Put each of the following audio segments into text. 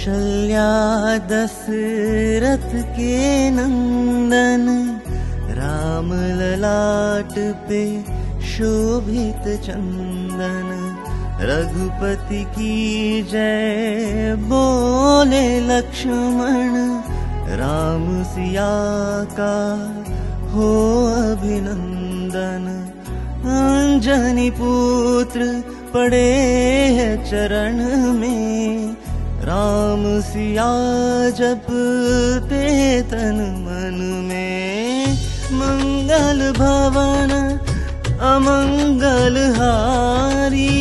कौशल्या दशरथ के नंदन, राम ललाट पे शोभित चंदन। रघुपति की जय बोले लक्ष्मण, राम सिया का हो अभिनंदन। अंजनी पुत्र पड़े है चरण में, राम सिया जपते तन मन में। मंगल भवन अमंगल हारी,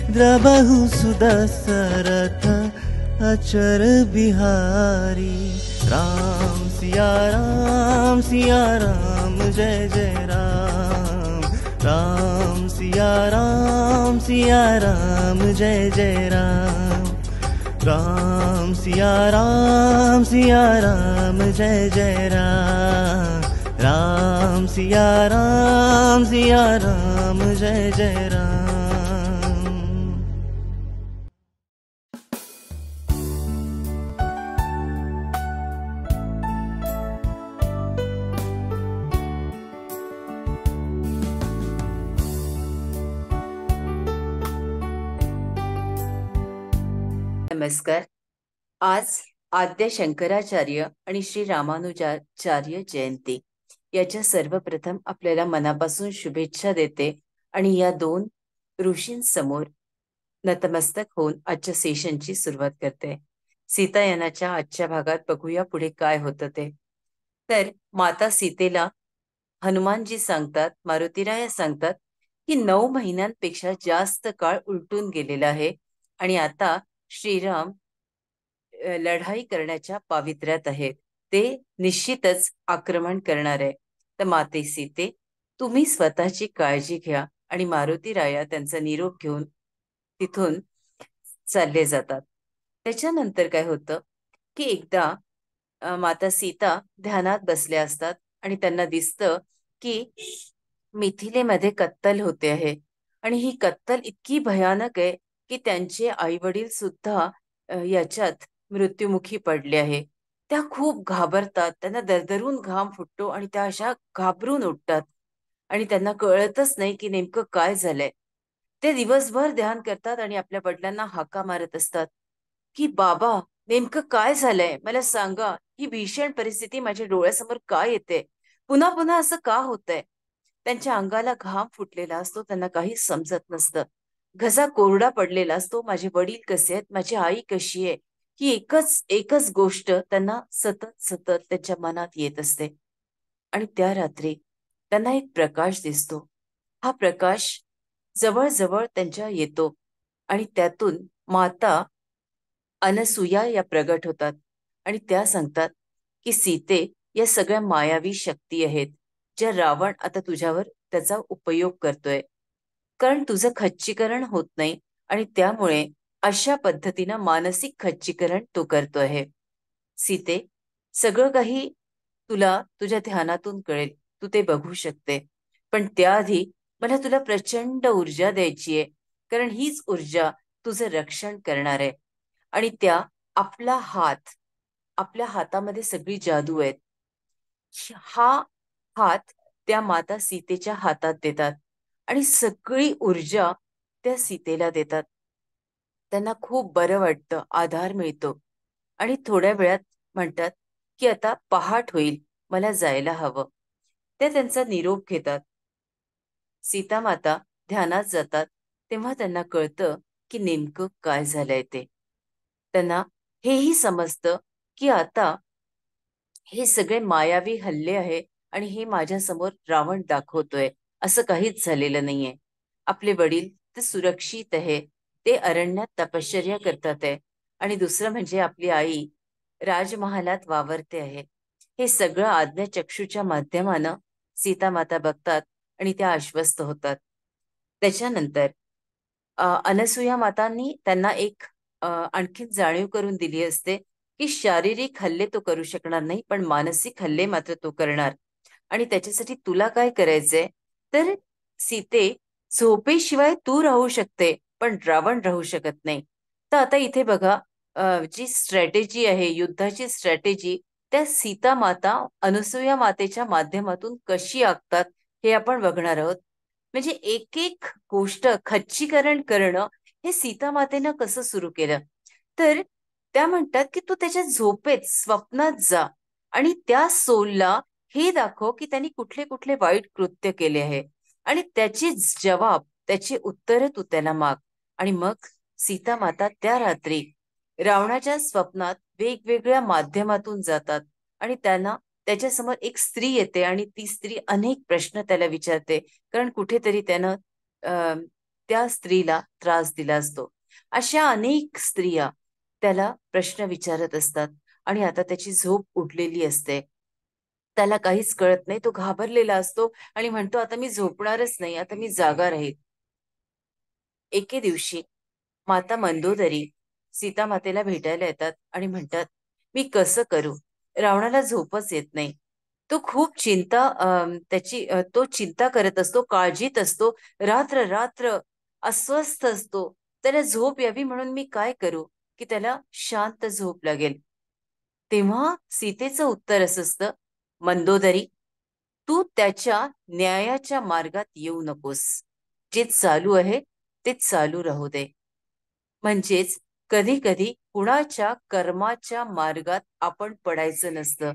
द्रबहु सुदशरथ अचर बिहारी। राम सिया राम जय जय राम। राम सिया राम जय जय राम। राम सिया राम जय जय राम। राम सिया राम जय जय राम। नमस्कार. आज आद्य शंकराचार्य आणि श्री रामानुजाचार्य जयंती याच्या सर्वप्रथम आपल्याला मनापासून शुभेच्छा देते आणि या दोन ऋषींसमोर नतमस्तक होऊन आजच्या सेशनची सुरुवात करते. सीतायनाच्या आजच्या भागात बघूया पुढे काय होतं ते. तर माता सीतेला हनुमानजी सांगतात, मारुतीराया सांगतात की 9 महिन्यांपेक्षा जास्त काळ उलटून गेलेला आहे आणि आता श्रीराम लढाई करण्याच्या पावित्र्यात आहेत. ते निश्चितच आक्रमण करणार आहे. तर माते सीते, तुम्ही स्वतःची काळजी घ्या. आणि मारुतीराया त्यांचा निरोप घेऊन तिथून चालले जातात. त्याच्यानंतर काय होतं की एकदा माता सीता ध्यानात बसल्या असतात आणि त्यांना दिसतं की मिथिलेमध्ये कत्तल होते आहे आणि ही कत्तल इतकी भयानक आहे की त्यांचे आई वडील सुद्धा याच्यात मृत्युमुखी पडले आहे. त्या खूप घाबरतात, त्यांना दरदरून घाम फुटतो आणि त्या अशा घाबरून उठतात आणि त्यांना कळतच नाही की नेमकं काय झालंय. ते दिवसभर ध्यान करतात आणि आपल्या वडिलांना हाका मारत असतात की बाबा नेमकं काय झालंय, मला सांगा. ही भीषण परिस्थिती माझ्या डोळ्यासमोर का येते, पुन्हा पुन्हा असं का होतंय. त्यांच्या अंगाला घाम फुटलेला असतो, त्यांना काही समजत नसतं. घसा कोरडा पडलेला असतो. माझे वडील कसे आहेत, माझी आई कशी आहे, ही एकच गोष्ट त्यांना सतत सतत त्याच्या मनात येत असते. आणि त्या रात्री त्यांना एक प्रकाश दिसतो. हा प्रकाश जवळजवळ त्यांच्या येतो आणि त्यातून माता अनसुया या प्रगट होतात आणि त्या सांगतात की सीते, या सगळ्या मायावी शक्ती आहेत ज्या रावण आता तुझ्यावर त्याचा उपयोग करतोय, कारण तुझं खच्चीकरण होत नाही आणि त्यामुळे अशा पद्धतीनं मानसिक खच्चीकरण तो करतो आहे. सीते, सगळं काही तुला तुझ्या ध्यानातून कळेल, तू ते बघू शकते. पण त्याआधी मला तुला प्रचंड ऊर्जा द्यायची आहे, कारण हीच ऊर्जा तुझं रक्षण करणार आहे. आणि त्या आपल्या हातामध्ये सगळी जादू आहे. हा हात त्या माता सीतेच्या हातात देतात आणि सगळी ऊर्जा त्या सीतेला देतात. त्यांना खूप बरं वाटतं, आधार मिळतो आणि थोड्या वेळात म्हणतात की आता पहाट होईल, मला जायला हवं. ते त्यांचा निरोप घेतात. सीता माता ध्यानात जातात तेव्हा त्यांना कळतं की नेमकं काय झालंय ते. त्यांना हेही समजतं की आता हे सगळे मायावी हल्ले आहे आणि हे माझ्या समोर रावण दाखवतोय, असं काहीच झालेलं नाहीये. आपले वडील ते सुरक्षित आहे, ते अरण्यात तपश्चर्या करतात आहे आणि दुसरं म्हणजे आपली आई राजमहालात वावरते आहे. हे सगळं आज्ञाचक्षुच्या माध्यमानं सीतामाता बघतात आणि त्या आश्वस्त होतात. त्याच्यानंतर अनसुया मातांनी त्यांना एक आणखीन जाणीव करून दिली असते की शारीरिक हल्ले तो करू शकणार नाही, पण मानसिक हल्ले मात्र तो करणार. आणि त्याच्यासाठी तुला काय करायचंय, तर सीते, झोपेशिवाय तू राहू शकते, पण रावण राहू शकत नाही. तर आता इथे बघा, जी स्ट्रॅटेजी आहे, युद्धाची स्ट्रॅटेजी, त्या सीता माता अनुसूया मातेच्या माध्यमातून कशी आखतात हे आपण बघणार आहोत. म्हणजे एक एक गोष्ट खच्चीकरण करणं हे सीता मातेनं कसं सुरू केलं. तर त्या म्हणतात की तू त्याच्या झोपेत स्वप्नात जा आणि त्या सोलला हे दाखव की त्यांनी कुठले कुठले वाईट कृत्य केले आहे, आणि त्याची जबाब, त्याची उत्तरं तू त्याला माग. आणि मग सीता माता त्या रात्री रावणाच्या स्वप्नात वेगवेगळ्या माध्यमातून जातात आणि त्यांना त्याच्यासमोर एक स्त्री येते आणि ती स्त्री अनेक प्रश्न त्याला विचारते, कारण कुठेतरी त्यानं त्या स्त्रीला त्रास दिला असतो. अशा अनेक स्त्रिया त्याला प्रश्न विचारत असतात आणि आता त्याची झोप उडलेली असते. त्याला काहीच कळत नाही, तो घाबरलेला असतो आणि म्हणतो आता मी झोपणारच नाही, आता मी जागा राहील. एके दिवशी माता मंदोदरी सीता मातेला भेटायला येतात आणि म्हणतात, मी कसं करू, रावणाला झोपच येत नाही. तो खूप तो चिंता करत असतो, काळजीत असतो, रात्र रात्र अस्वस्थ असतो. त्याला झोप यावी म्हणून मी काय करू की त्याला शांत झोप लागेल. तेव्हा सीतेचं उत्तर असं असतं, मंदोदरी, तू त्याच्या न्यायाच्या मार्गात येऊ नकोस. जे चालू आहे ते चालू राहू दे. म्हणजेच कधी कधी कुणाच्या कर्माच्या मार्गात आपण पडायचं नसतं.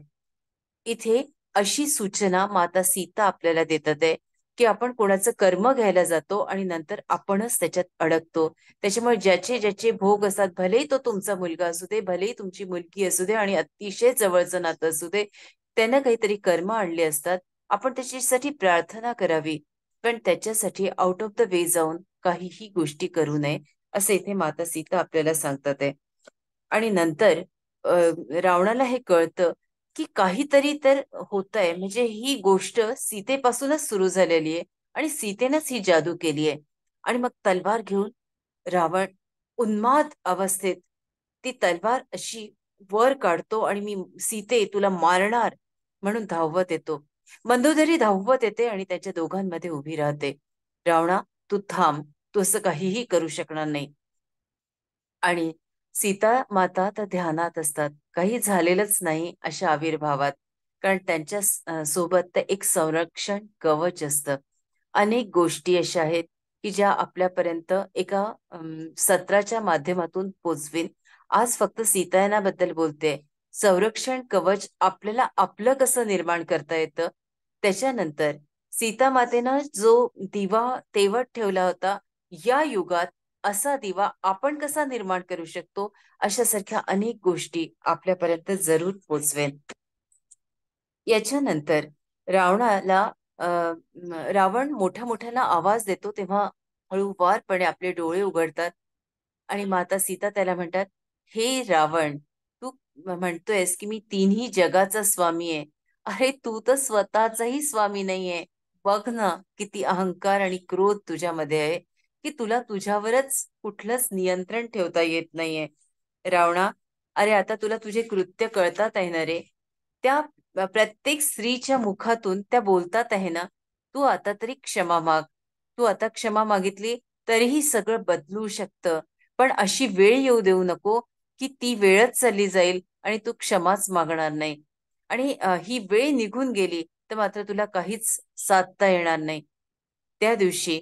इथे अशी सूचना माता सीता आपल्याला देतात आहे की आपण कोणाचं कर्म घ्यायला जातो आणि नंतर आपणच त्याच्यात अडकतो. त्याच्यामुळे ज्याचे ज्याचे भोग असतात, भलेही तो तुमचा मुलगा असू दे, भलेही तुमची मुलगी असू दे आणि अतिशय जवळचं नातं असू दे, त्यानं काहीतरी कर्म आणले असतात. आपण त्याच्यासाठी प्रार्थना करावी, पण त्याच्यासाठी आउट ऑफ द वे जाऊन काहीही गोष्टी करू नये, असं इथे माता सीता आपल्याला सांगतात आहे. आणि नंतर रावणाला हे कळतं की काहीतरी तर होतंय, म्हणजे ही गोष्ट सीतेपासूनच सुरू झालेली आहे आणि सीतेनंच ही जादू केली आहे. आणि मग तलवार घेऊन रावण उन्माद अवस्थेत ती तलवार अशी वर काढतो आणि मी सीते तुला मारणार म्हणून धावत येतो. मंदोदरी धावत येते आणि त्याच्या दोघांमध्ये उभी राहते. रावणा, तू थांब, तू असं काहीही करू शकणार नाही. आणि सीता माता तर ध्यानात असतात, काही झालेलंच नाही अशा आविर्भावात, कारण त्यांच्या सोबत तर एक संरक्षण कवच असतं. अनेक गोष्टी अशा आहेत की ज्या आपल्यापर्यंत एका सत्राच्या माध्यमातून पोचवीन. आज फक्त सीतायनाबद्दल बोलते. संरक्षण कवच आपल्याला आपलं कसं निर्माण करता येतं. त्याच्यानंतर सीता मातेनं जो दिवा तेवत ठेवला होता, या युगात असा दिवा आपण कसा निर्माण करू शकतो, अशासारख्या अनेक गोष्टी आपल्यापर्यंत जरूर पोचवेल. याच्यानंतर रावणाला रावण मोठ्या मोठ्याला आवाज देतो, तेव्हा हळूवारपणे आपले डोळे उघडतात आणि माता सीता त्याला म्हणतात, हे रावण, तू म्हणतोयस की मी तिन्ही जगाचा स्वामी आहे. अरे तू तर स्वतःचाही स्वामी नाहीये. बघ ना किती अहंकार आणि क्रोध तुझ्यामध्ये आहे की तुला तुझ्यावरच कुठलंच नियंत्रण ठेवता येत नाहीये. रावणा, अरे आता तुला तुझे कृत्य कळतात आहे ना रे. त्या प्रत्येक स्त्रीच्या मुखातून त्या बोलतात आहे ना. तू आता तरी क्षमा माग. तू आता क्षमा मागितली तरीही सगळं बदलू शकतं, पण अशी वेळ येऊ देऊ नको की ती वेळच चालली जाईल आणि तू क्षमाच मागणार नाही. आणि ही वेळ निघून गेली तर मात्र तुला काहीच साधता येणार नाही. त्या दिवशी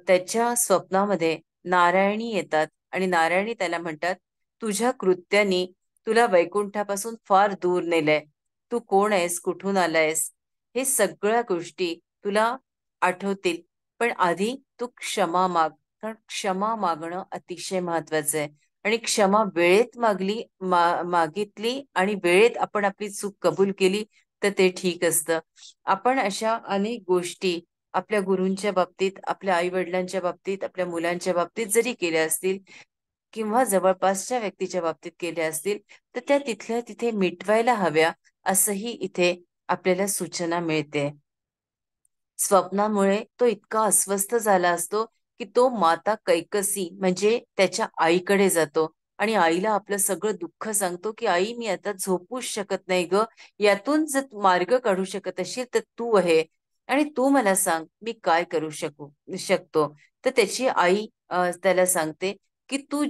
त्याच्या स्वप्नामध्ये नारायणी येतात आणि नारायणी त्याला म्हणतात, तुझ्या कृत्यानी तुला वैकुंठापासून फार दूर नेलंय. तू कोण आहेस, कुठून आलायस, हे सगळ्या गोष्टी तुला आठवतील. पण आधी तू क्षमा माग, कारण क्षमा मागणं अतिशय महत्वाचं आहे. आणि क्षमा वेळेत मागितली आणि वेळेत आपण आपली चूक कबूल केली तर ते ठीक असतं. आपण अशा अनेक गोष्टी आपल्या गुरूंच्या बाबतीत, आपल्या आई वडिलांच्या बाबतीत, आपल्या मुलांच्या बाबतीत जरी केल्या असतील किंवा जवळपासच्या व्यक्तीच्या बाबतीत केल्या असतील, तर त्या तिथल्या तिथे मिटवायला हव्या, असंही इथे आपल्याला सूचना मिळते. स्वप्नामुळे तो इतका अस्वस्थ झाला असतो की तो माता कैकसी म्हणजे त्याच्या आईकडे जातो आणि आईला आपलं सगळं दुःख सांगतो की आई, मी आता झोपूच शकत नाही ग. यातून जर तू मार्ग काढू शकत असशील तर तू आहे. आणि तू मला सांग मी काय करू शकतो. तर त्याची आई त्याला सांगते की तू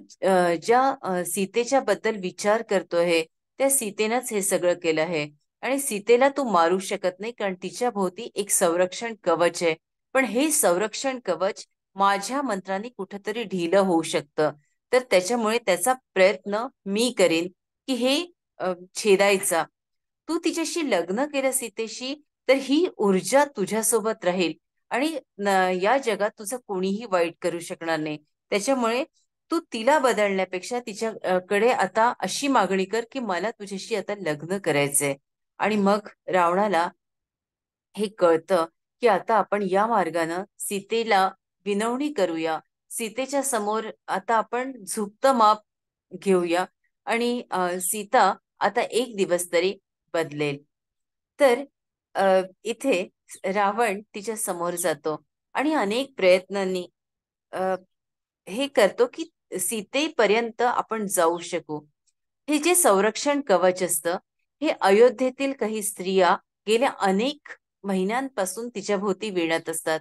ज्या सीतेच्या बद्दल विचार करतोय त्या सीतेनंच हे सगळं केलं आहे. आणि सीतेला तू मारू शकत नाही कारण तिच्या भोवती एक संरक्षण कवच आहे. पण हे संरक्षण कवच माझ्या मंत्रांनी कुठंतरी ढिलं होऊ शकतं. तर त्याच्यामुळे त्याचा प्रयत्न मी करेन की हे छेदायचा. तू तिच्याशी लग्न केलं सीतेशी तर ही ऊर्जा तुझ्यासोबत राहील आणि या जगात तुझं कोणीही वाईट करू शकणार नाही. त्याच्यामुळे तू तिला बदलण्यापेक्षा तिच्याकडे आता अशी मागणी कर की मला तुझ्याशी आता लग्न करायचंय. आणि मग रावणाला हे कळतं की आता आपण या मार्गानं सीतेला विनवणी करूया. सीतेच्या समोर आता आपण झुकतं माप घेऊया आणि सीता आता एक दिवस तरी बदलेल. तर इथे रावण तिच्या समोर जातो आणि अनेक प्रयत्नांनी अ, हे करतो की सीतेपर्यंत आपण जाऊ शकू. हे जे संरक्षण कवच असतं हे अयोध्येतील काही स्त्रिया गेल्या अनेक महिन्यांपासून तिच्या भोवती विणत असतात.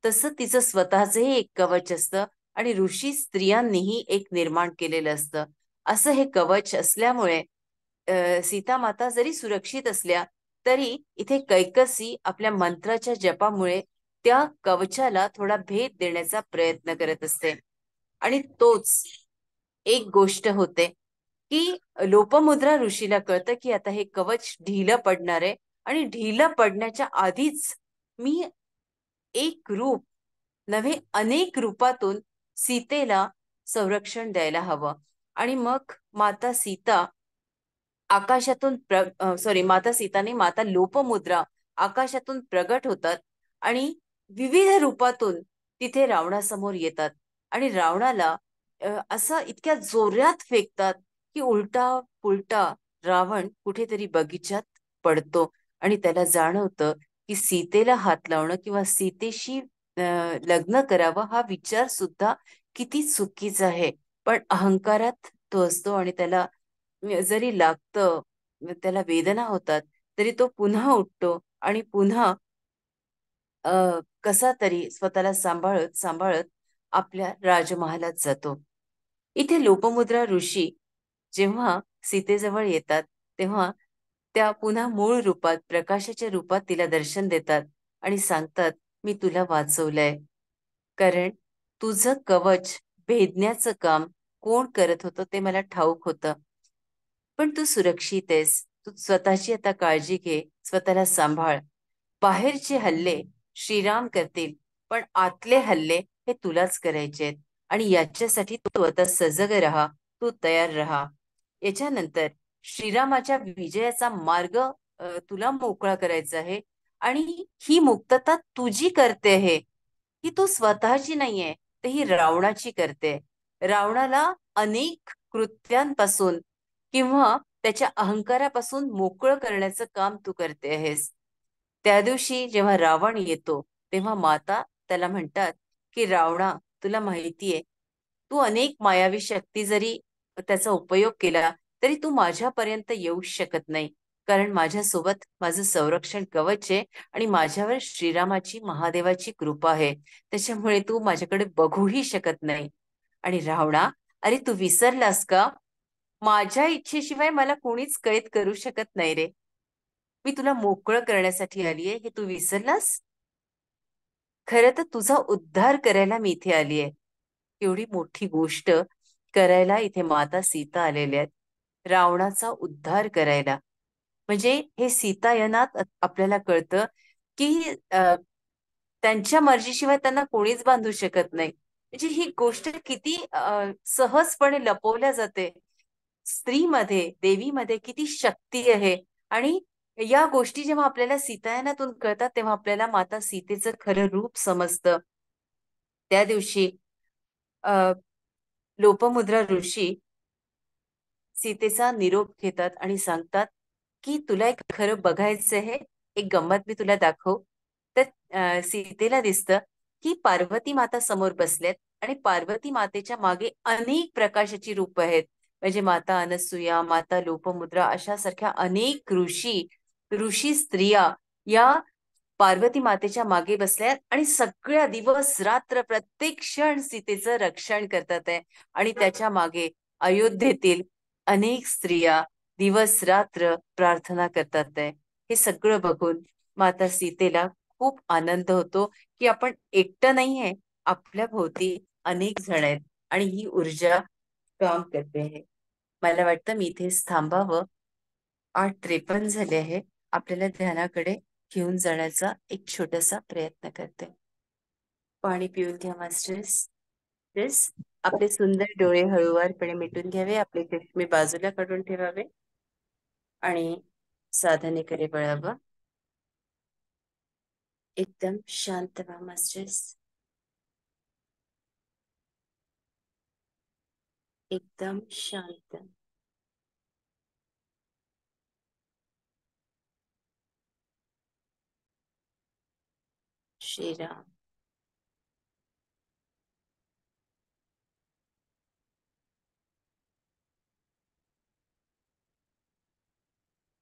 तसं तिचं स्वतःचंही एक कवच असतं आणि ऋषी स्त्रियांनीही एक निर्माण केलेलं असतं. असं हे कवच असल्यामुळे सीता माता जरी सुरक्षित असल्या तरी इथे कैकसी आपल्या मंत्राच्या जपामुळे त्या कवचाला थोडा भेद देण्याचा प्रयत्न करत असते. आणि तोच एक गोष्ट होते की लोपमुद्रा ऋषीला कळतं की आता हे कवच ढिलं पडणार आहे आणि ढिलं पडण्याच्या आधीच मी एक रूप नव्हे अनेक रूपातून सीतेला संरक्षण द्यायला हवं. आणि मग माता सीता आकाशातून सॉरी माता सीताने माता लोपमुद्रा आकाशातून प्रगट होतात आणि विविध रूपातून तिथे रावणासमोर येतात. आणि रावणाला असं इतक्या जोरात फेकतात की उलटा पुलटा रावण कुठेतरी बगीच्यात पडतो. आणि त्याला जाणवतं की सीतेला हात लावणं किंवा सीतेशी लग्न करावं हा विचार सुद्धा किती चुकीचा आहे. पण अहंकारात तो असतो आणि त्याला जरी लागतं, त्याला वेदना होतात, तरी तो पुन्हा उठतो आणि पुन्हा कसा तरी स्वतःला सांभाळत सांभाळत आपल्या राजमहालात जातो. इथे लोपमुद्रा ऋषी जेव्हा सीतेजवळ येतात तेव्हा त्या पुन्हा मूळ रूपात प्रकाशाच्या रूपात तिला दर्शन देतात आणि सांगतात मी तुला वाचवलंय कारण तुझं कवच भेदण्याचं काम कोण करत होतं ते मला ठाऊक होतं. पण तू सुरक्षित आहेस. तू स्वतःची आता काळजी घे, स्वतःला सांभाळ. बाहेरचे हल्ले श्रीराम करतील, पण आतले हल्ले हे तुलाच करायचे आहेत. आणि याच्यासाठी तू आता सजग राहा, तू तयार राहा. याच्यानंतर श्रीरामाच्या विजयाचा मार्ग तुला मोकळा करायचा आहे. आणि ही मुक्तता तुझी करते आहे, ही तू स्वतःची नाहीये, तर ही रावणाची करते. रावणाला अनेक कृत्यांपासून किंवा त्याच्या अहंकारापासून मोकळं करण्याचं काम तू करते आहेस. त्या दिवशी जेव्हा रावण येतो तेव्हा माता त्याला म्हणतात की रावणा तुला माहितीये तू अनेक मायावी शक्ती जरी त्याचा उपयोग केला तरी तू माझ्यापर्यंत येऊ शकत नाही. कारण माझ्यासोबत माझं संरक्षण कवच आहे आणि माझ्यावर श्रीरामाची महादेवाची कृपा आहे. त्याच्यामुळे तू माझ्याकडे बघूही शकत नाही. आणि रावणा अरे तू विसरलास का? माझ्या इच्छेशिवाय मला कोणीच कैद करू शकत नाही रे. मी तुला मोकळं करण्यासाठी आलीये हे तू विसरलास? खरं तर तुझा उद्धार करायला मी इथे आलीये. एवढी मोठी गोष्ट करायला इथे माता सीता आलेल्या आहेत. रावणाचा उद्धार करायला. म्हणजे हे सीतायनात आपल्याला कळतं की त्यांच्या मर्जीशिवाय त्यांना कोणीच बांधू शकत नाही. म्हणजे ही गोष्ट किती सहजपणे लपवल्या जाते. स्त्रीमध्ये देवीमध्ये किती शक्ती आहे. आणि या गोष्टी जेव्हा आपल्याला सीतायनातून कळतात तेव्हा आपल्याला माता सीतेचं खरं रूप समजतं. त्या दिवशी अ लोपमुद्रा ऋषी सीतेचा निरोप घेतात आणि सांगतात की तुला एक खरं बघायचं आहे. एक गंमत मी तुला दाखव. तर सीतेला दिसतं की पार्वती माता समोर बसल्यात आणि पार्वती मातेच्या मागे अनेक प्रकाशाची रूप आहेत. म्हणजे माता अनसुया माता लोपमुद्रा अशा सारख्या अनेक ऋषी ऋषी स्त्रिया या पार्वती मातेच्या मागे बसल्या आणि सगळ्या दिवस रात्र प्रत्येक क्षण सीतेचं रक्षण करतात आहे. आणि त्याच्या मागे अयोध्येतील अनेक स्त्रिया दिवस रात्र प्रार्थना करतात आहे. हे सगळं बघून माता सीतेला खूप आनंद होतो की आपण एकटं नाहीये, आपल्या भोवती अनेक जण आहेत आणि ही ऊर्जा काम करते आहे. मला वाटतं मी इथेच थांबावं. 8:53 झाले आहे. आपल्याला ध्यानाकडे घेऊन जाण्याचा एक छोटासा प्रयत्न करते. पाणी पिऊन घ्या मास्टर्स. येस. आपले सुंदर डोळे हळूवारपणे मिटून घ्यावे, आपले चष्मे बाजूला काढून ठेवावे आणि साधनेकडे वळावं. एकदम शांत व्हा मास्टर्स. एकदम शांत. श्रीराम.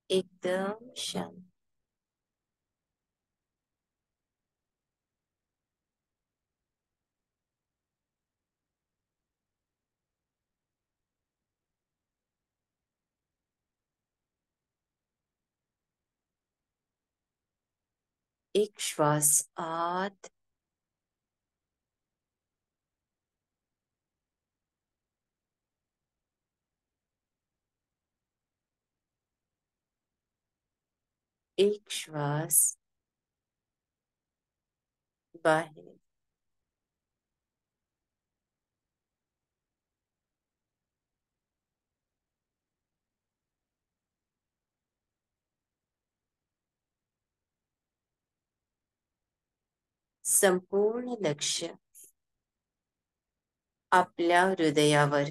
एकदम शांत. एक श्वास आत, एक श्वास बाहेर. संपूर्ण लक्ष आपल्या हृदयावर.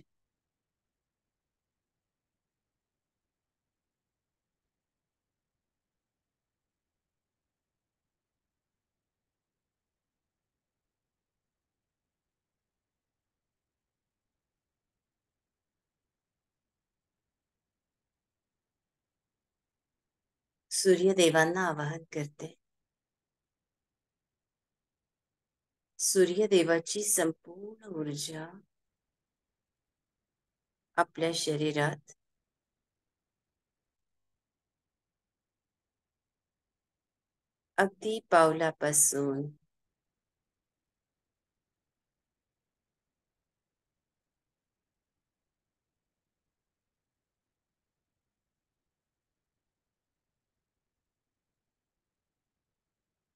सूर्यदेवांना आवाहन करते. सूर्यदेवाची संपूर्ण ऊर्जा आपल्या शरीरात अगदी पावलापासून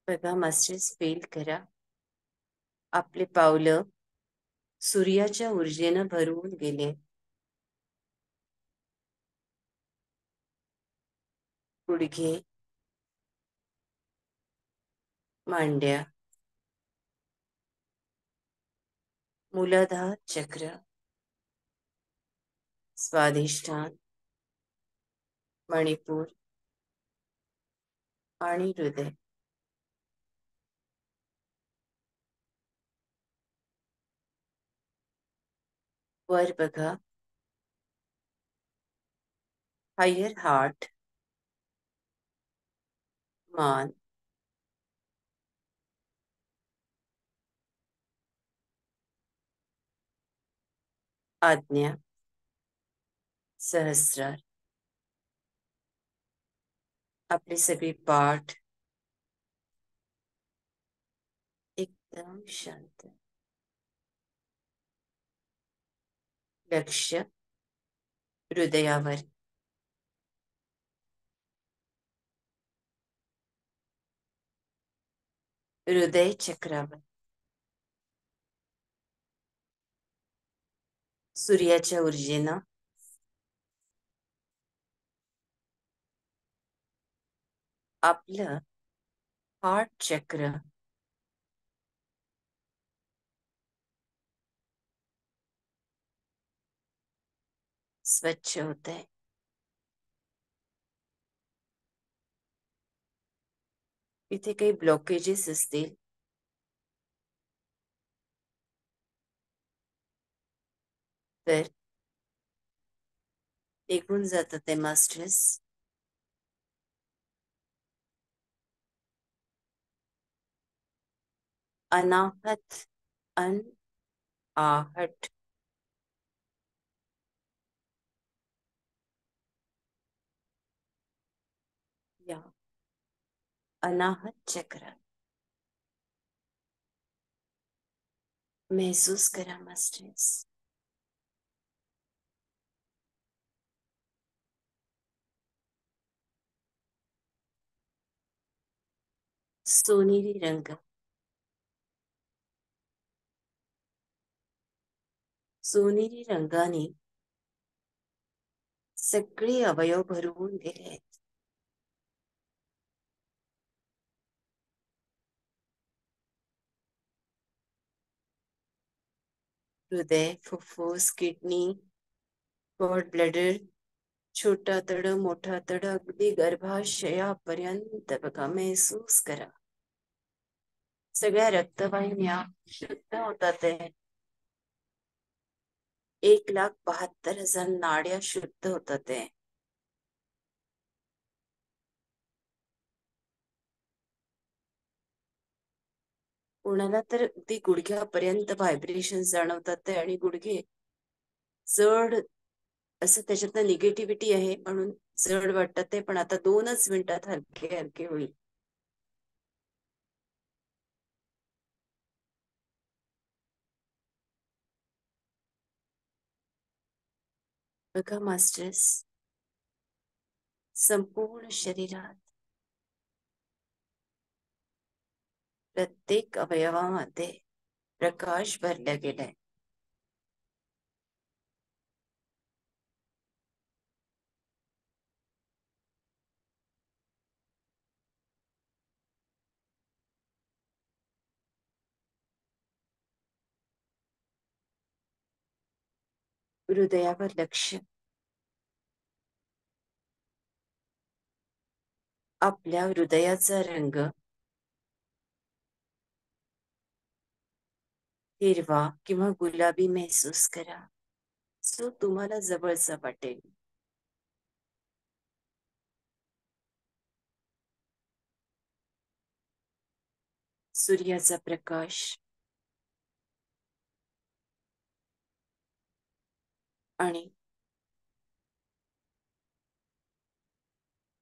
बघा मास्टर्स, फील करा. आपले पावलं सूर्याच्या ऊर्जेनं भरवून गेले. गुडघे, मांड्या, मूलाधार चक्र, स्वाधिष्ठान, मणिपूर आणि हृदय. वर बघा. हायर हार्ट, मान, आज्ञा, सहस्रार. आपली सगळी पाठ एकदम शांत. लक्ष हृदयावर. हृदय चक्रावर. सूर्याच्या ऊर्जेनं आपलं हार्ट चक्र स्वच्छ होत आहे. इथे काही ब्लॉकेजेस असतील तर निघून जातात ते मास्टर्स. अनाहत, अन, आहट, या अनाहत चक्र महसूस करा मास्टर्स. सोनेरी रंग, सोनेरी रंगाने सगळे अवयव भरवून गेले आहेत. हृदय, फुफ्फुस, किडनी, गॉड ब्लॅडर, छोटा तड, मोठा तड, अगदी गर्भाशयापर्यंत बघा, महसूस करा. सगळ्या रक्तवाहिन्या शुद्ध होतात आहे. 1,72,000 नाड्या शुद्ध होतात आहे. कोणाला तर अगदी गुडघ्यापर्यंत व्हायब्रेशन जाणवतात आहे आणि गुडघे जड असं, त्याच्यातनं निगेटिव्हिटी आहे म्हणून जड वाटतात आहे. पण आता 2च मिनिटात हलके हलके होईल. बघा मास्टर्स, संपूर्ण शरीरात प्रत्येक अवयवामध्ये प्रकाश भरला गेलाय. हृदयावर लक्ष. आपल्या हृदयाचा रंग हिरवा किंवा गुलाबी महसूस करा, जो तुम्हाला जवळचा वाटेल. सूर्याचा प्रकाश आणि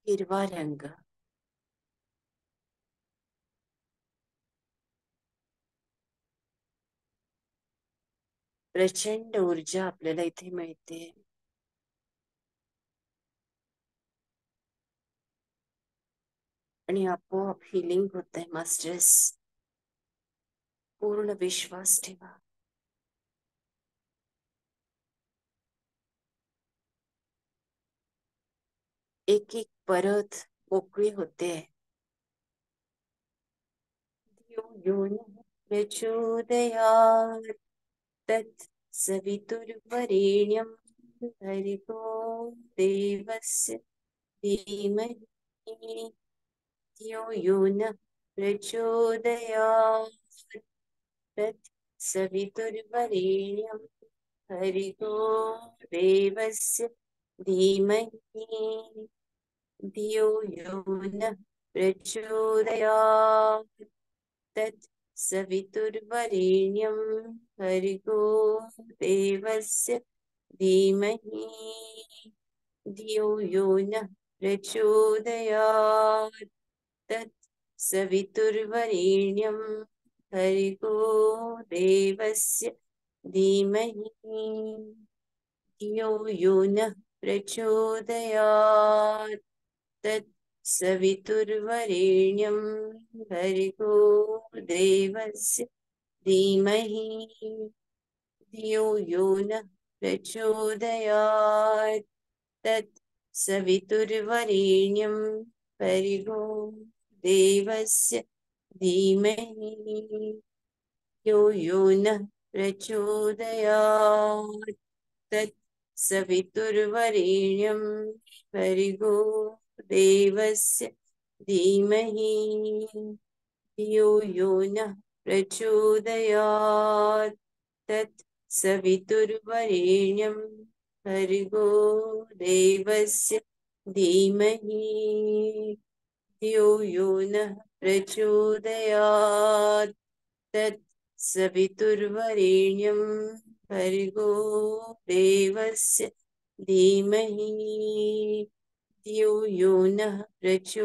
हिरवा रंग प्रचंड ऊर्जा आपल्याला इथे मिळते. आणि आपोआप हिलिंग होत आहे मास्टर्स. पूर्ण विश्वास ठेवा. एक एक परत मोकळी होते. प्रचोदयात् तत् सवितुर्वरेण्यं भर्गो देवस्य धीमहि धियो यो नः प्रचोदयात् तत् सवितुर्वरेण्यं भर्गो देवस्य धीमहि धियो यो नः प्रचोदयात् तत् सवितुर्वरेण्यं भर्गो देवस्य धीमहि धियो यो नः प्रचोदयात् तत् सवितुर्वरेण्यं भर्गो देवस्य धीमहि धियो यो नः प्रचोदयात् तत् सवितुर्वरेण्यं भर्गो देवस्य धीमहि धियो यो नः प्रचोदयात् तत् सवितुर्वरेण्यं भर्गो देवस्य धीमहि धियो यो नः प्रचोदयात् तत् सवितुर्वरेण्यं भर्गो देवस्य धीमहि धियो यो नः प्रचोदयात् तत् सवितुर्वरेण्यं भर्गो देवस्य धीमहि धियो यो नः प्रचोदयात् तत्सवितुर्वरेण्यं भर्गो देवस्य धीमहि धियो यो नः प्रचोदयात्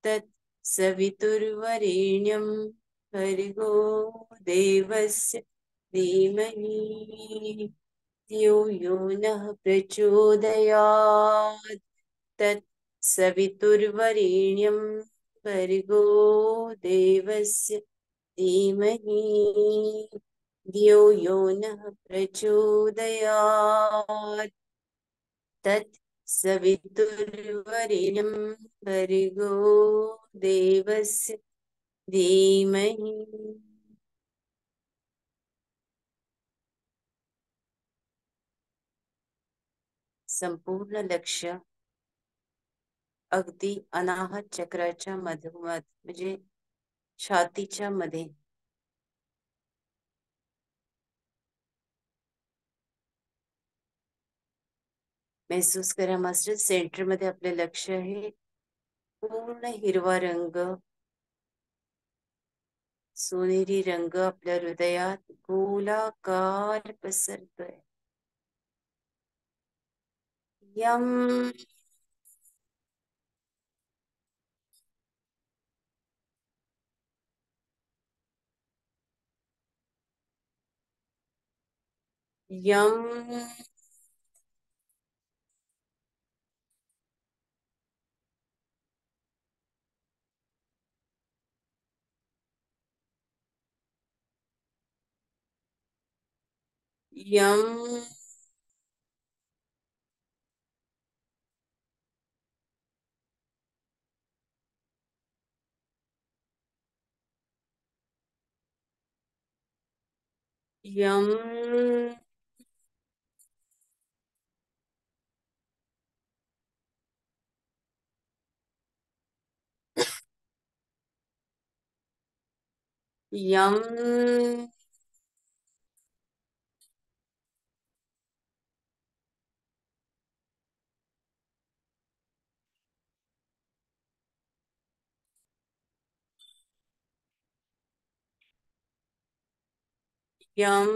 तत्सवितुर्वरेण्यं भर्गो देवस्य धीमहि धियो यो नः प्रचोदयात् तत्सवितुर्वरेण्यं भर्गो देवस्य धीमहि धियो यो नः प्रचोदयात् तत्सवितुर्वरेण्यं भर्गो देवस्य धीमहि. संपूर्ण लक्ष अगदी अनाहत चक्राच्या मधोमध म्हणजे छातीच्या मध्ये महसूस करा मास्टर. सेंटर मध्ये आपले लक्ष आहे. पूर्ण हिरवा रंग, सोनेरी रंग आपल्या हृदयात गोलाकार पसरतोय. यम यम यम यम यम यम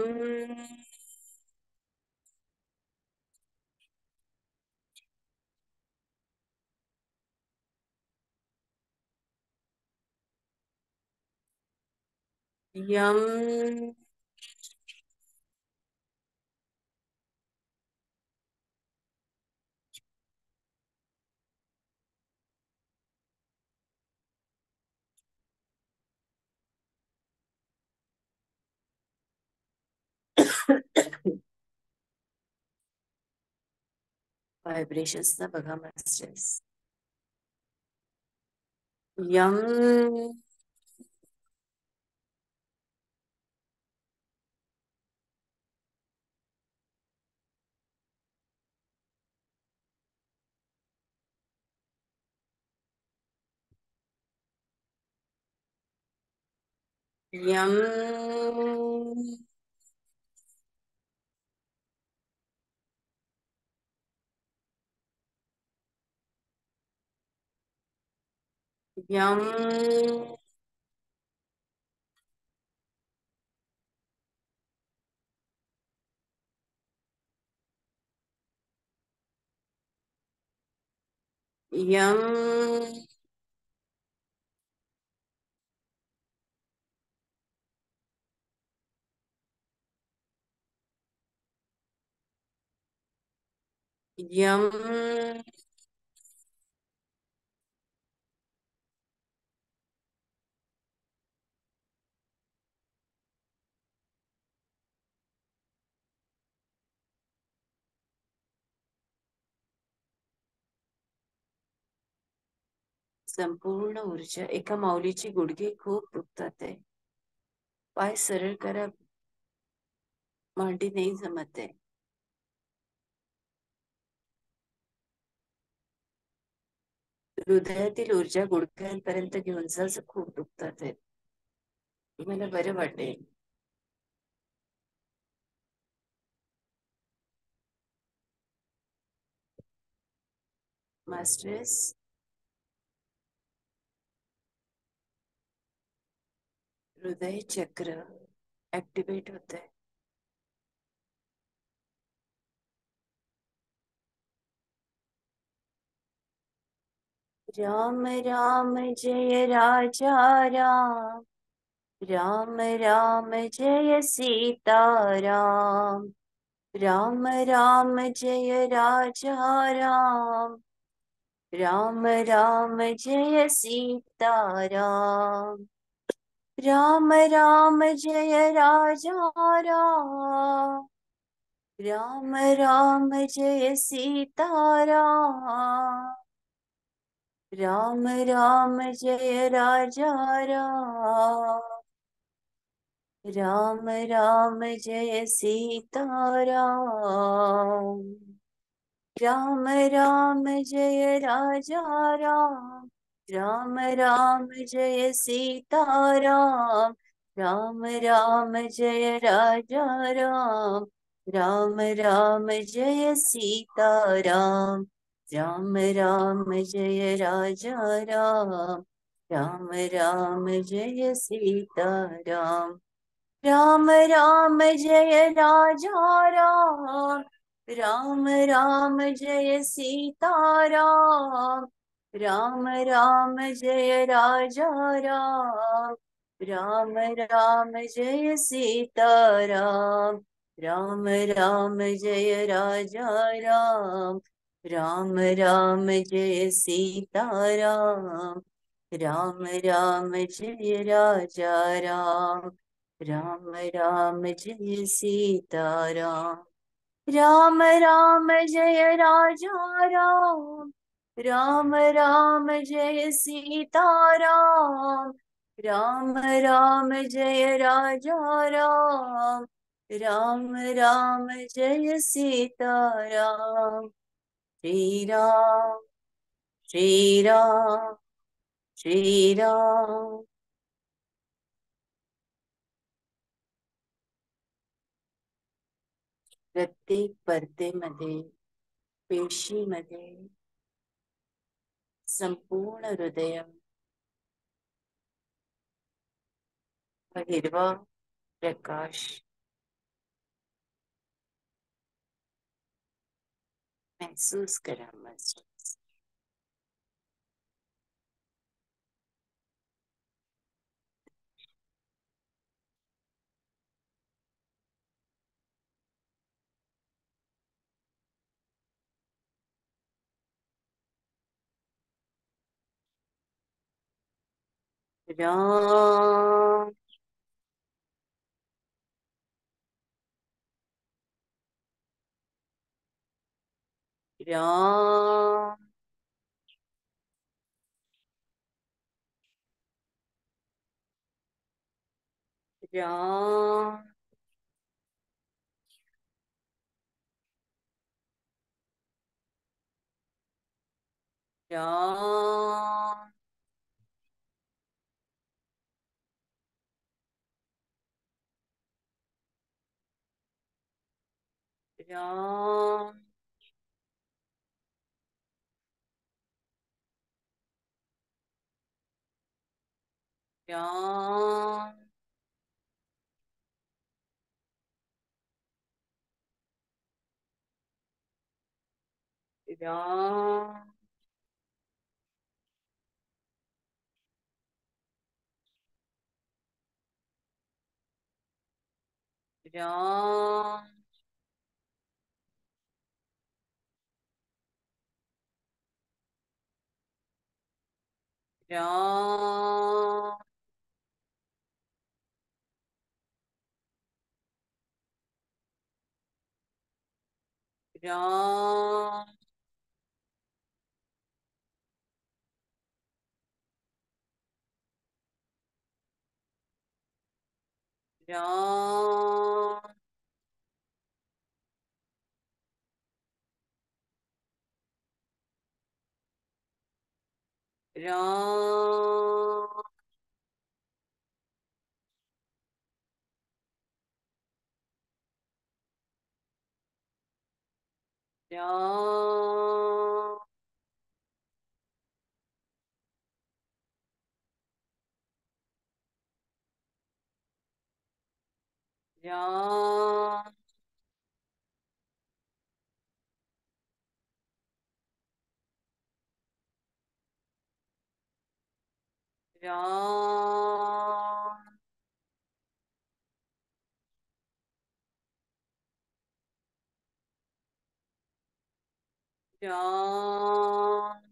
यम व्हायब्रेशन्स ना बघा मास्टर्स. यम यम यम यम यम संपूर्ण ऊर्जा. एका माऊलीची गुडघे खूप दुखतात आहे. पाय सरळ करा, मांडी नाही जमत आहे. हृदयातील ऊर्जा गुडघ्यांपर्यंत घेऊन जा, खूप दुखतात आहे. मला बरं वाटेल. मास्टर्स हृदय चक्र ऍक्टिव्हेट होत आहे. राम राम जय राजा राम, राम राम जय सीता राम, राम राम जय राजा राम, राम राम जय सीता राम, राम राम जय राजा राम, राम राम जय सीता राम, राम राम जय राजा राम, राम राम जय सीता राम, राम राम जय राजा राम, राम राम जय सीता राम, राम राम जय राजा राम, राम राम जय सीता राम, राम राम जय राजा राम, राम राम जय सीता राम, राम राम जय राजा राम, राम राम जय सीता राम, राम राम जय राजा राम, राम राम जय सीता राम, राम राम जय राजा राम, राम राम जय सीता राम, राम राम जय राजा राम, राम राम जय सीता राम, राम राम जय राजा राम, राम राम जय सीता राम, राम राम जय राजा राम, राम राम जय सीता राम, श्री राम श्री राम श्री राम। प्रत्येक परतेमध्ये, पेशीमध्ये, संपूर्ण हृदय व हिरवा प्रकाश महसूस करा मस्त। राम राम राम राम राम राम राम राम राम राम राम राम राम राम राम राम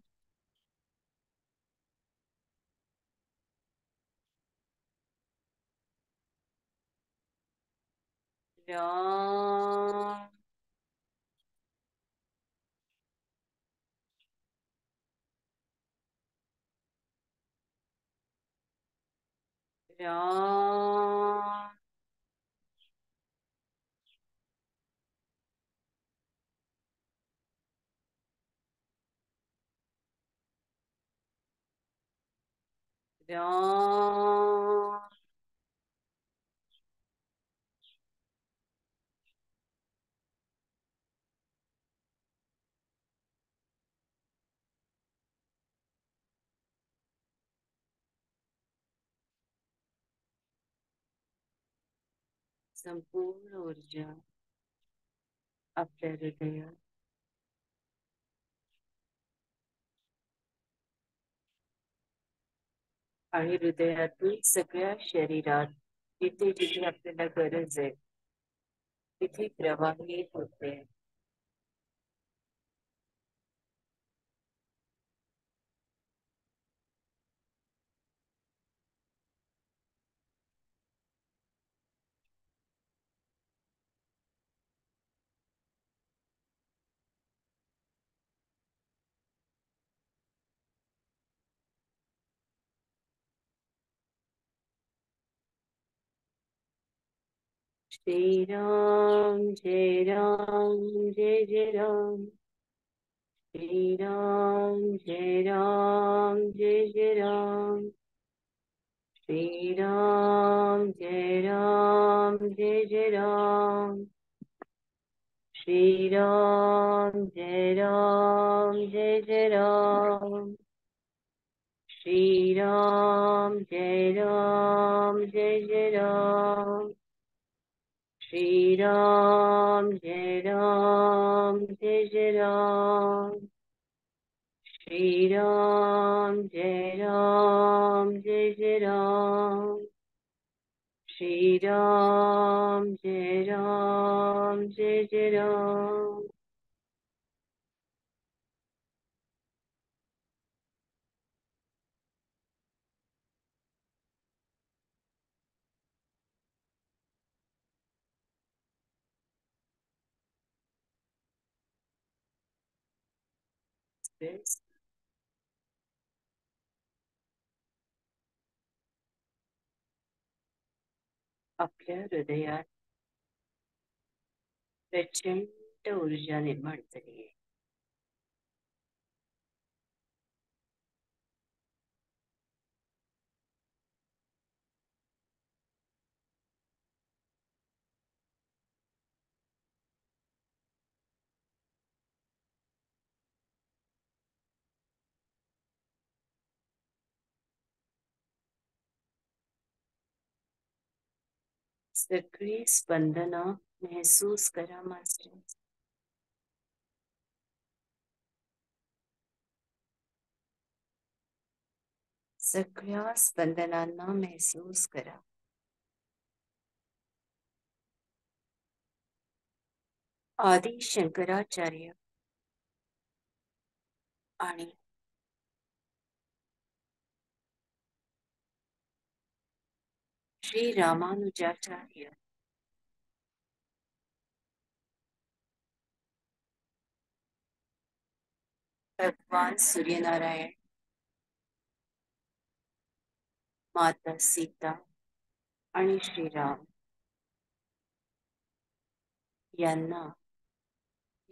राम राम राम संपूर्ण ऊर्जा आपल्या हृदयात आणि हृदयातून सगळ्या शरीरात जिथे जिथे आपल्याला गरज आहे तिथे प्रवाहित होते. श्री राम जय राम जय जय राम. श्री राम जय राम जय जय राम. श्री राम जय राम जय जय राम. श्री राम जय राम जय जय राम. श्री राम जय राम जय जय राम. श्री राम जय राम जय जय राम. श्री राम जय राम जय जय राम. श्री राम जय राम जय जय राम. आपल्या हृदयात प्रचंड ऊर्जा निर्माण झाली आहे. सगळी स्पंदना महसूस करा मास्टर. सगळ्या स्पंदनांना महसूस करा. आदि शंकराचार्य आणि श्री रामानुजाचार्य भगवान सूर्यनारायण, माता सीता आणि श्रीराम यांना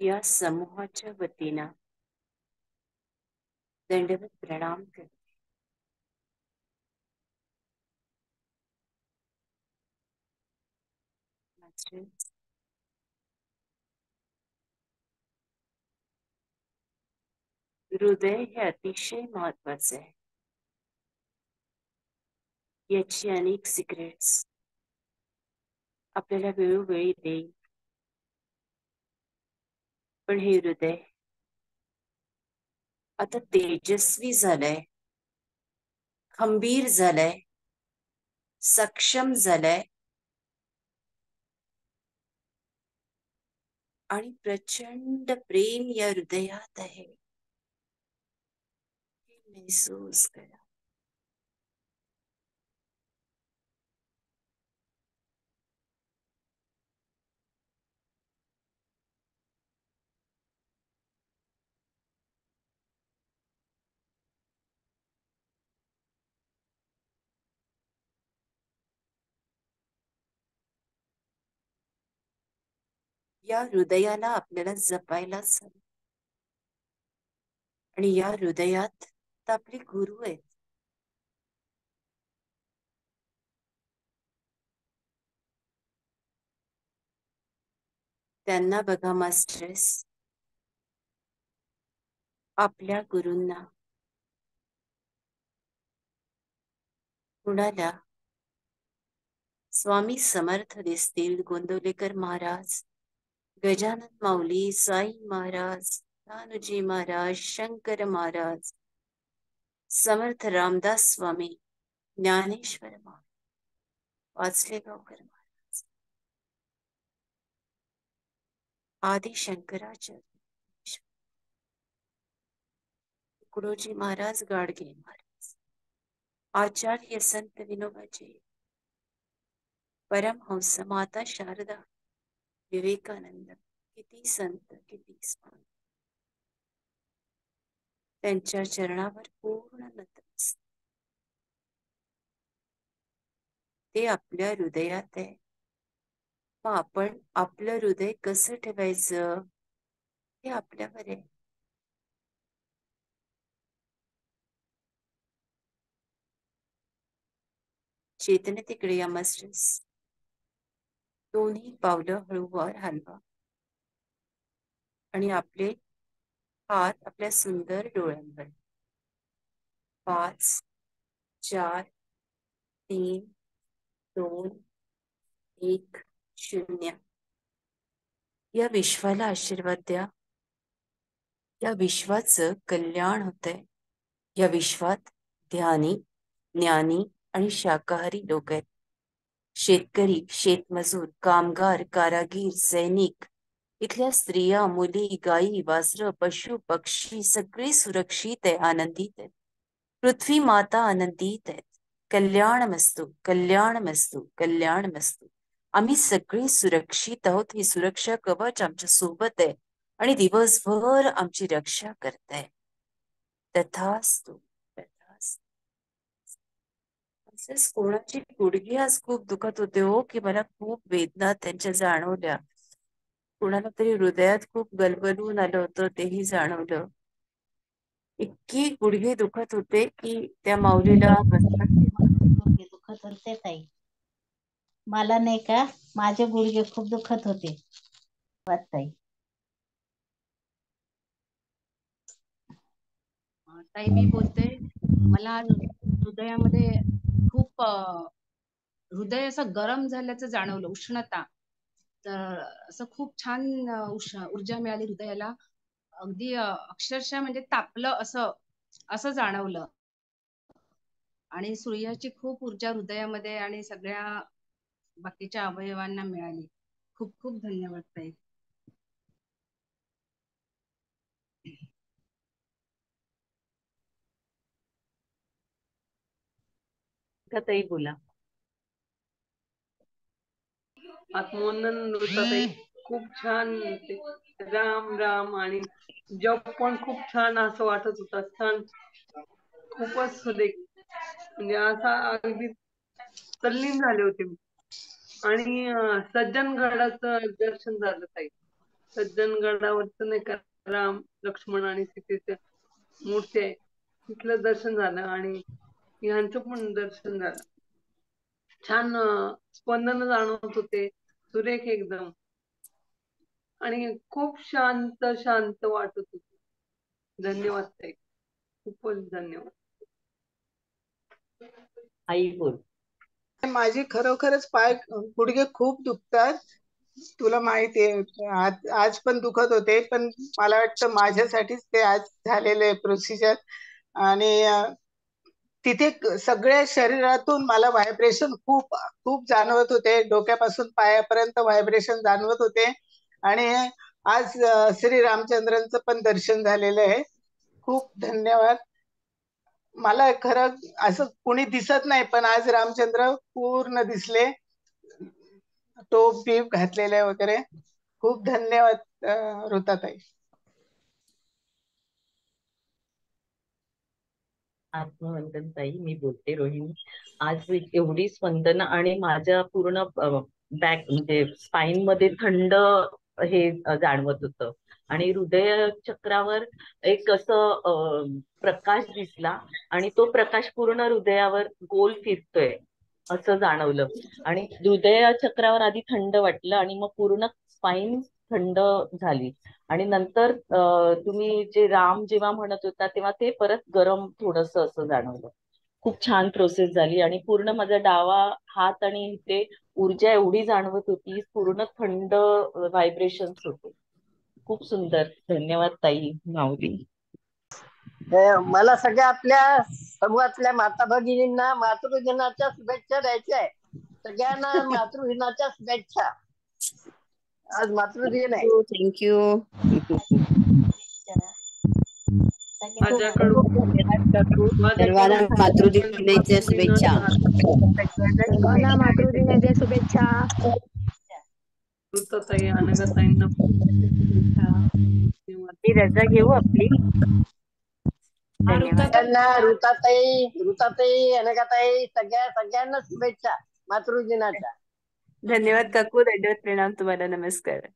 या समूहाच्या वतीनं दंडवत प्रणाम करते. हृदय हे अतिशय महत्वाचे आहे. याची अनेक सिक्रेट्स आपल्याला वेळोवेळी देईल. पण हे हृदय आता तेजस्वी झालंय, खंबीर झालंय, सक्षम झालंय आणि प्रचंड प्रेम या हृदयात आहे. महसूस करा. या हृदयाला आपल्याला जपायलाच हवं. आणि या हृदयात तर आपले गुरु आहेत. त्यांना बघा मास्टर्स, आपल्या गुरूंना. कुणाला स्वामी समर्थ दिसतील, गोंदवलेकर महाराज, गजानन माऊली, साई महाराज, रानुजी महाराज, शंकर महाराज, समर्थ रामदास स्वामी, ज्ञानेश्वर महाराज, वाचलेगावकर महाराज, आदि शंकराचार्य, तुकडोजी महाराज, गाडगे महाराज, आचार्य संत विनोबाजी, परमहंस माता शारदा, विवेकानंद, किती संत, किती स्वामी, त्यांच्या चरणावर पूर्ण नतमस्तक. ते आपल्या हृदयात आहे. मग आपण आपलं हृदय कसं ठेवायचं हे आपल्यावर आहे. चेतने तिकडे या मास्टर्स. दोन्ही पावलं हळूवार हलवा आणि आपले हात आपल्या सुंदर डोळ्यांवर. 5, 4, 3, 2, 1, 0. या विश्वाला आशीर्वाद द्या. या विश्वाचं कल्याण होतंय. या विश्वात ध्यानी, ज्ञानी आणि शाकाहारी लोक आहेत. शेतकरी, शेतमजूर, कामगार, कारागीर, सैनिक, इथल्या स्त्रिया, मुली, गायी, वासरं, पशु, पक्षी सगळे सुरक्षित आहे, आनंदित आहेत. पृथ्वी माता आनंदित आहेत. कल्याणमस्तु, कल्याणमस्तु, कल्याणमस्तु. आम्ही सगळे सुरक्षित आहोत. ही सुरक्षा कवच आमच्या सोबत आहे आणि दिवसभर आमची रक्षा करताय. तथास्तु, तथास्तु. तसेच कोणाची गुडघे आज खूप दुखत होते हो, की मला खूप वेदना त्यांच्या जाणवल्या. कोणाला तरी हृदयात खूप गलबलून आलं होतं, तेही जाणवलं. इतकी गुडघे दुखत होते की त्या माऊलीला गुडघे दुखत होते ताई. मला नाही का, माझे गुडघे खूप दुखत होते ताई. ताई मी बोलते. मला हृदयामध्ये खूप हृदय असं गरम झाल्याचं जाणवलं, उष्णता. तर असं खूप छान ऊर्जा मिळाली हृदयाला. अगदी अक्षरशः म्हणजे तापलं असं असं जाणवलं. आणि सूर्याची खूप ऊर्जा हृदयामध्ये आणि सगळ्या बाकीच्या अवयवांना मिळाली. खूप खूप धन्यवाद ताई. ताई बोला. आत्मोन्नन नृत्याताई खूप छान. राम राम आणि जप पण खूप छान असं वाटत होता. छान, खूपच सुरेख. म्हणजे असा अगदी तल्लीन झाले होते मी. आणि सज्जनगडाचं दर्शन झालं ताई. सज्जनगडावरचं नाही का, राम लक्ष्मण आणि सीतेचं मूर्ती आहे, तिथलं दर्शन झालं आणि ह्यांचं पण दर्शन झालं. छान स्पंदन जाणवत होते, सुरेख एकदम. आणि खूप शांत शांत वाटत होते. धन्यवाद ताई, खूपच धन्यवाद. आई बोल. माझी खरोखरच पाय गुडघे खूप दुखतात. तुला माहिती आहे, आज पण दुखत होते, पण मला वाटतं माझ्यासाठीच ते आज झालेले प्रोसिजर. आणि तिथे सगळ्या शरीरातून मला व्हायब्रेशन खूप खूप जाणवत होते, डोक्यापासून पायापर्यंत व्हायब्रेशन जाणवत होते. आणि आज श्री रामचंद्रांचं पण दर्शन झालेलं आहे. खूप धन्यवाद. मला खरं असं कुणी दिसत नाही, पण आज रामचंद्र पूर्ण दिसले, टोप बीप घातलेले वगैरे. खूप धन्यवाद ऋताताई. आत्मवंदन ताई, मी बोलते रोहिणी. आज एवढी स्पंदन आणि माझ्या पूर्ण बॅक म्हणजे स्पाईन मध्ये थंड हे जाणवत होतं. आणि हृदय चक्रावर एक असं प्रकाश दिसला आणि तो प्रकाश पूर्ण हृदयावर गोल फिरतोय असं जाणवलं. आणि हृदय चक्रावर आधी थंड वाटलं आणि मग पूर्ण स्पाईन थंड झाली. आणि नंतर तुम्ही जे राम जेव्हा म्हणत होता तेव्हा ते परत गरम थोडस असं जाणवलं. खूप छान प्रोसेस झाली आणि पूर्ण माझा डावा हात आणि ते ऊर्जा एवढी जाणवत होती, पूर्ण थंड व्हायब्रेशन्स होते. खूप सुंदर. धन्यवाद ताई माऊली. मला सगळ्या आपल्या समूहातल्या माता भगिनींना मातृदिनाच्या शुभेच्छा द्यायच्या आहे. सगळ्यांना मातृदिनाच्या शुभेच्छा. आज मातृदिन आहे. थँक्यू. सर्वांना मातृदिनाच्या शुभेच्छा. सर्वांना मातृदिनाच्या शुभेच्छा. ऋताताई, अनघाताईंना ही रजा घेऊ आपली. सगळ्यांना ऋताताई, अनघाताई सगळ्यांना शुभेच्छा मातृदिनाच्या. धन्यवाद काकू. दंडवत प्रणाम तुम्हाला. नमस्कार.